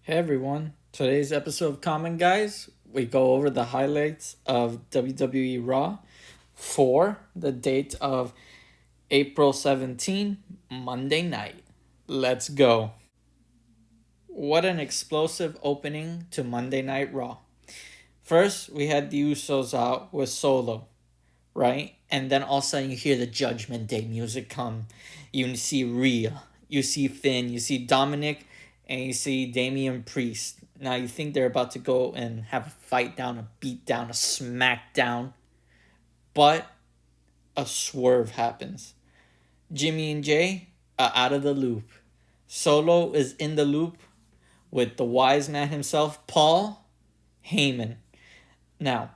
Hey everyone, today's episode of Common Guys, we go over the highlights of WWE Raw for the date of April 17, Monday night. Let's go. What an explosive opening to Monday Night Raw. First, we had the Usos out with Solo, right? And then all of a sudden you hear the Judgment Day music come. You see Rhea, you see Finn, you see Dominic, and you see Damian Priest. Now you think they're about to go and have a fight down, a beat down, a smackdown. But a swerve happens. Jimmy and Jay are out of the loop. Solo is in the loop with the wise man himself, Paul Heyman. Now,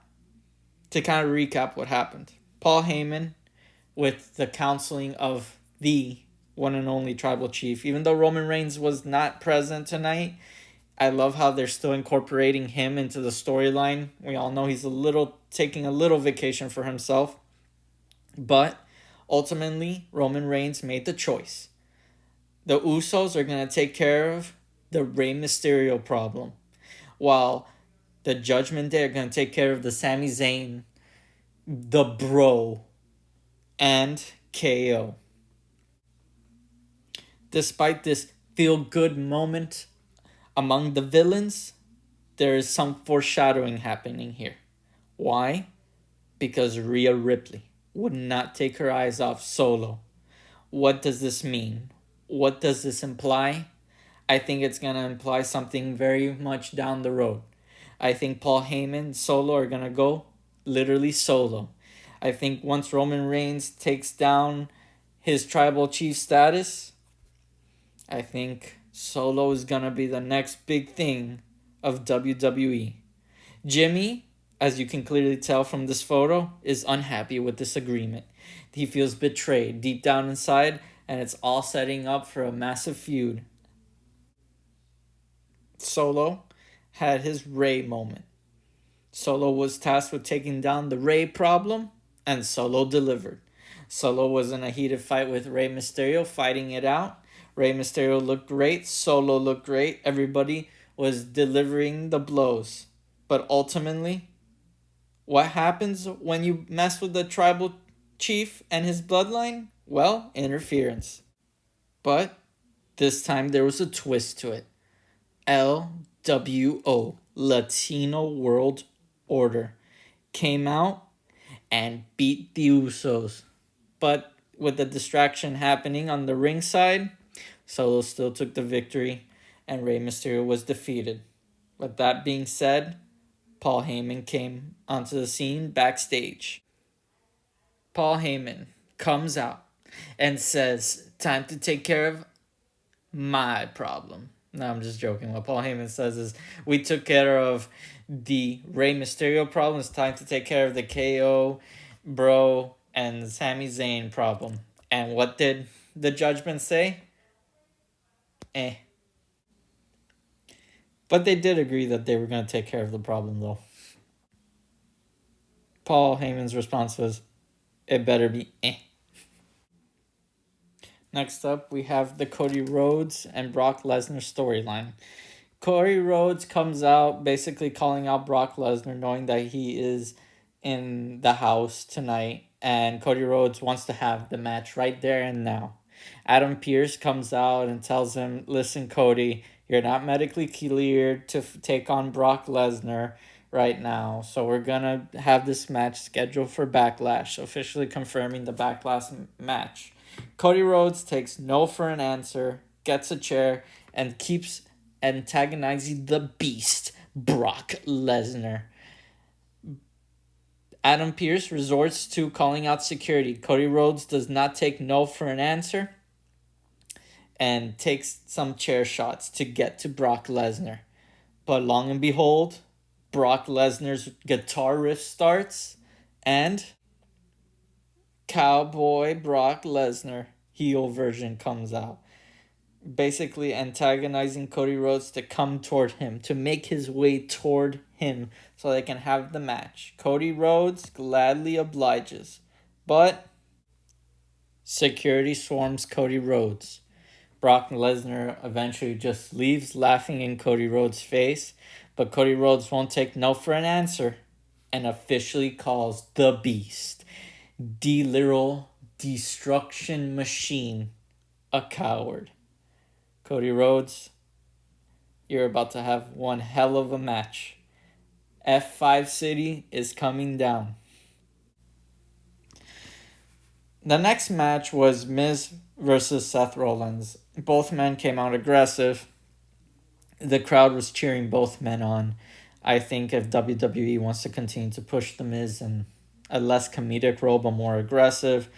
to kind of recap what happened. Paul Heyman, with the counseling of the one and only tribal chief, even though Roman Reigns was not present tonight, I love how they're still incorporating him into the storyline. We all know he's taking a little vacation for himself. But ultimately, Roman Reigns made the choice. The Usos are going to take care of the Rey Mysterio problem, while the Judgment Day are going to take care of the Sami Zayn, the Bro, and KO. Despite this feel-good moment among the villains, there is some foreshadowing happening here. Why? Because Rhea Ripley would not take her eyes off Solo. What does this mean? What does this imply? I think it's going to imply something very much down the road. I think Paul Heyman and Solo are going to go literally solo. I think once Roman Reigns takes down his tribal chief status, I think Solo is going to be the next big thing of WWE. Jimmy, as you can clearly tell from this photo, is unhappy with this agreement. He feels betrayed deep down inside, and it's all setting up for a massive feud. Solo had his Rey moment. Solo was tasked with taking down the Rey problem, and Solo delivered. Solo was in a heated fight with Rey Mysterio, fighting it out. Rey Mysterio looked great. Solo looked great. Everybody was delivering the blows. But ultimately, what happens when you mess with the tribal chief and his bloodline? Well, interference. But this time there was a twist to it. LWO, Latino World Order, came out and beat the Usos. But with the distraction happening on the ring side, Solo still took the victory and Rey Mysterio was defeated. With that being said, Paul Heyman came onto the scene backstage. Paul Heyman comes out and says, "Time to take care of my problem." No, I'm just joking. What Paul Heyman says is, "We took care of the Rey Mysterio problem. It's time to take care of the KO, Bro, and Sami Zayn problem." And what did the Judgment say? Eh. But they did agree that they were going to take care of the problem, though. Paul Heyman's response was, "It better be eh." Next up, we have the Cody Rhodes and Brock Lesnar storyline. Cody Rhodes comes out basically calling out Brock Lesnar, knowing that he is in the house tonight, and Cody Rhodes wants to have the match right there and now. Adam Pearce comes out and tells him, "Listen, Cody, you're not medically cleared to take on Brock Lesnar right now, so we're gonna have this match scheduled for Backlash," officially confirming the Backlash match. Cody Rhodes takes no for an answer, gets a chair, and keeps antagonizing the beast, Brock Lesnar. Adam Pearce resorts to calling out security. Cody Rhodes does not take no for an answer and takes some chair shots to get to Brock Lesnar. But long and behold, Brock Lesnar's guitar riff starts and Cowboy Brock Lesnar heel version comes out, basically antagonizing Cody Rhodes to come toward him, to make his way toward him so they can have the match. Cody Rhodes gladly obliges, but security swarms Cody Rhodes. Brock Lesnar eventually just leaves laughing in Cody Rhodes' face, but Cody Rhodes won't take no for an answer and officially calls the Beast, the literal destruction machine, a coward. Cody Rhodes, you're about to have one hell of a match. F5 City is coming down. The next match was Miz versus Seth Rollins. Both men came out aggressive. The crowd was cheering both men on. I think if WWE wants to continue to push The Miz in a less comedic role but more aggressive,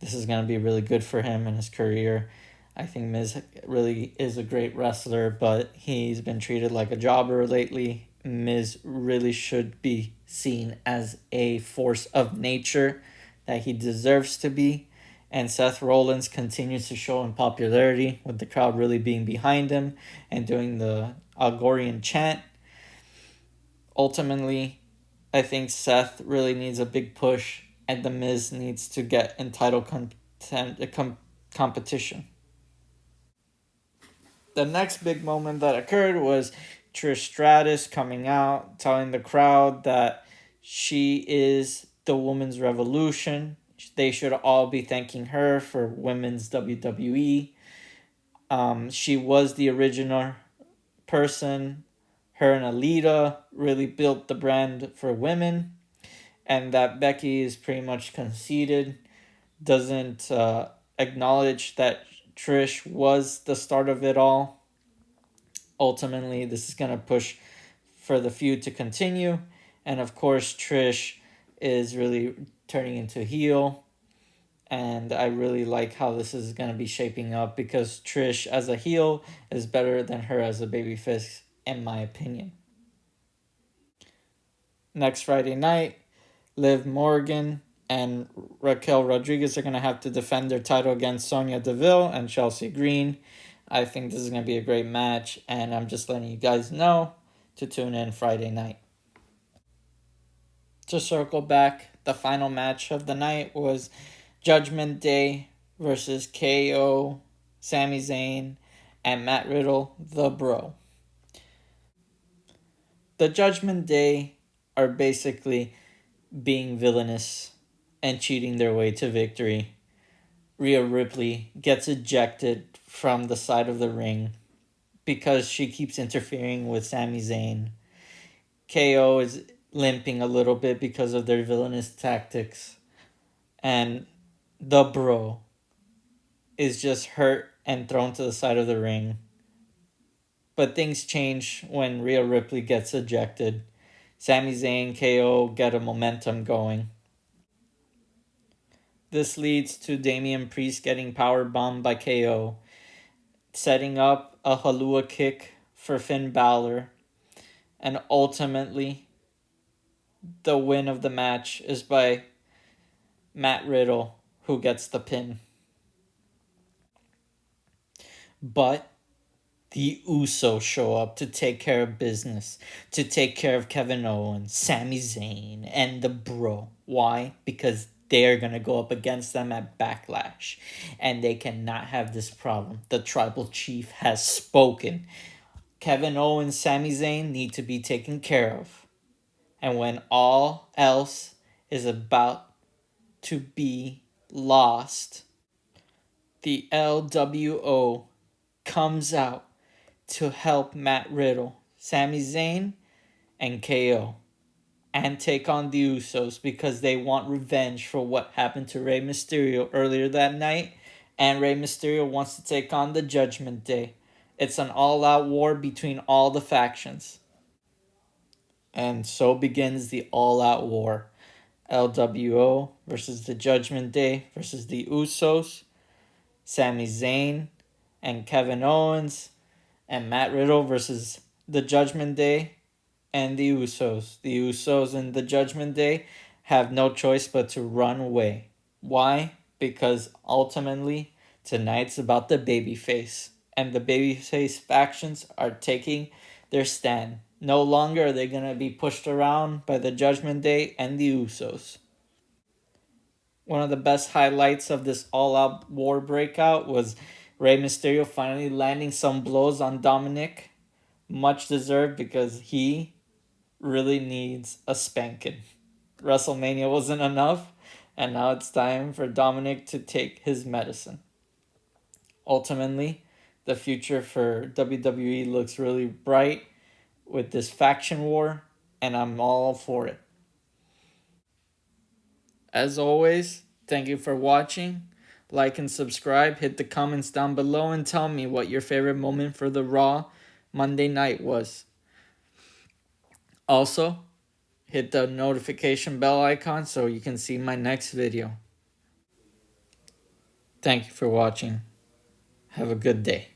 this is going to be really good for him and his career. I think Miz really is a great wrestler, but he's been treated like a jobber lately. Miz really should be seen as a force of nature that he deserves to be. And Seth Rollins continues to show in popularity with the crowd really being behind him and doing the Algorian chant. Ultimately, I think Seth really needs a big push and The Miz needs to get in title competition. The next big moment that occurred was Trish Stratus coming out, telling the crowd that she is the women's revolution. They should all be thanking her for women's WWE. She was the original person. Her and Alita really built the brand for women, and that Becky is pretty much conceited, doesn't acknowledge that Trish was the start of it all. Ultimately, this is going to push for the feud to continue. And of course, Trish is really turning into heel. And I really like how this is going to be shaping up because Trish as a heel is better than her as a babyface, in my opinion. Next Friday night, Liv Morgan and Raquel Rodriguez are going to have to defend their title against Sonya Deville and Chelsea Green. I think this is going to be a great match, and I'm just letting you guys know to tune in Friday night. To circle back, the final match of the night was Judgment Day versus KO, Sami Zayn, and Matt Riddle, the Bro. The Judgment Day are basically being villainous and cheating their way to victory. Rhea Ripley gets ejected from the side of the ring because she keeps interfering with Sami Zayn. KO is limping a little bit because of their villainous tactics. And the Bro is just hurt and thrown to the side of the ring. But things change when Rhea Ripley gets ejected. Sami Zayn, KO get a momentum going. This leads to Damian Priest getting powerbombed by KO, setting up a Halua kick for Finn Balor, and ultimately, the win of the match is by Matt Riddle, who gets the pin. But the Usos show up to take care of business, to take care of Kevin Owens, Sami Zayn, and the Bro. Why? Because they're going to go up against them at Backlash, and they cannot have this problem. The Tribal Chief has spoken. Kevin Owens, Sami Zayn need to be taken care of. And when all else is about to be lost, the LWO comes out to help Matt Riddle, Sami Zayn, and KO, and take on the Usos because they want revenge for what happened to Rey Mysterio earlier that night, and Rey Mysterio wants to take on the Judgment Day. It's an all-out war between all the factions. And so begins the all-out war. LWO versus the Judgment Day versus the Usos, Sami Zayn and Kevin Owens, and Matt Riddle versus the Judgment Day and the Usos. The Usos and the Judgment Day have no choice but to run away. Why? Because ultimately, tonight's about the babyface. And the babyface factions are taking their stand. No longer are they going to be pushed around by the Judgment Day and the Usos. One of the best highlights of this all-out war breakout was Rey Mysterio finally landing some blows on Dominic. Much deserved because he really needs a spanking. WrestleMania wasn't enough, and now it's time for Dominic to take his medicine. Ultimately, the future for WWE looks really bright with this faction war, and I'm all for it. As always, thank you for watching. Like and subscribe, hit the comments down below, and tell me what your favorite moment for the Raw Monday night was. Also, hit the notification bell icon so you can see my next video. Thank you for watching. Have a good day.